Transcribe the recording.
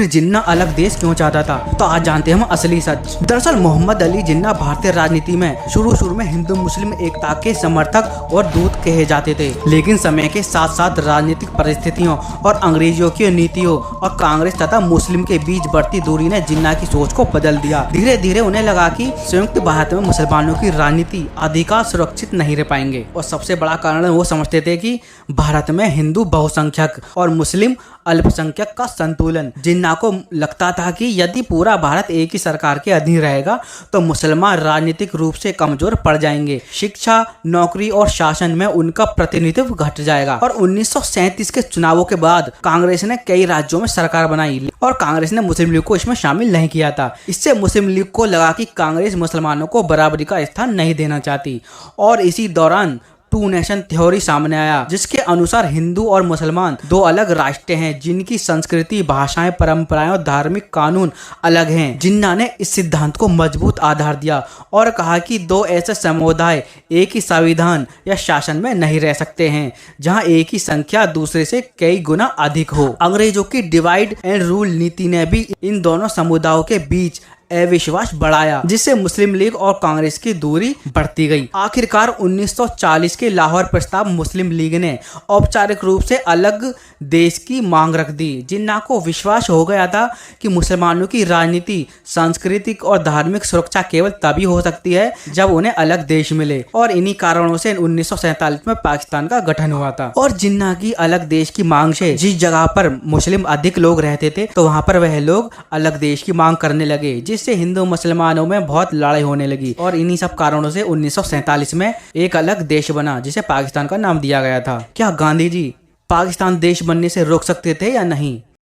आखिर जिन्ना अलग देश क्यों चाहता था, तो आज जानते हैं हम असली सच। दरअसल मोहम्मद अली जिन्ना भारतीय राजनीति में शुरू में हिंदू मुस्लिम एकता के समर्थक और दूत कहे जाते थे, लेकिन समय के साथ साथ राजनीतिक परिस्थितियों और अंग्रेजों की नीतियों और कांग्रेस तथा मुस्लिम के बीच बढ़ती दूरी ने जिन्ना की सोच को बदल दिया। धीरे धीरे उन्हें लगा कि संयुक्त भारत में मुसलमानों की राजनीति अधिकार सुरक्षित नहीं रह पाएंगे, और सबसे बड़ा कारण वो समझते थे कि भारत में हिंदू बहुसंख्यक और मुस्लिम अल्पसंख्यक का संतुलन। जिन्ना को लगता था कि यदि पूरा भारत एक ही सरकार के अधीन रहेगा तो मुसलमान राजनीतिक रूप से कमजोर पड़ जाएंगे, शिक्षा, नौकरी और शासन में उनका प्रतिनिधित्व घट जाएगा। और 1937 के चुनावों के बाद कांग्रेस ने कई राज्यों में सरकार बनाई और कांग्रेस ने मुस्लिम लीग को इसमें शामिल नहीं किया था। इससे मुस्लिम लीग को लगा कि कांग्रेस मुसलमानों को बराबरी का स्थान नहीं देना चाहती, और इसी दौरान टू नेशन थ्योरी सामने आया, जिसके अनुसार हिंदू और मुसलमान दो अलग राष्ट्र हैं जिनकी संस्कृति, भाषाएं, परंपराएं और धार्मिक कानून अलग हैं। जिन्ना ने इस सिद्धांत को मजबूत आधार दिया और कहा कि दो ऐसे समुदाय एक ही संविधान या शासन में नहीं रह सकते हैं जहां एक ही संख्या दूसरे से कई गुना अधिक हो। अंग्रेजों की डिवाइड एंड रूल नीति ने भी इन दोनों समुदायों के बीच अविश्वास बढ़ाया, जिससे मुस्लिम लीग और कांग्रेस की दूरी बढ़ती गई। आखिरकार 1940 के लाहौर प्रस्ताव मुस्लिम लीग ने औपचारिक रूप से अलग देश की मांग रख दी। जिन्ना को विश्वास हो गया था कि मुसलमानों की राजनीति, सांस्कृतिक और धार्मिक सुरक्षा केवल तभी हो सकती है जब उन्हें अलग देश मिले, और इन्हीं कारणों से 1947 में पाकिस्तान का गठन हुआ था। और जिन्ना की अलग देश की मांग से जिस जगह पर मुस्लिम अधिक लोग रहते थे तो वहां पर वह लोग अलग देश की मांग करने लगे, जिससे हिंदू मुसलमानों में बहुत लड़ाई होने लगी। और इन्हीं सब कारणों से 1947 में एक अलग देश बना जिसे पाकिस्तान का नाम दिया गया था। क्या गांधी जी पाकिस्तान देश बनने से रोक सकते थे या नहीं?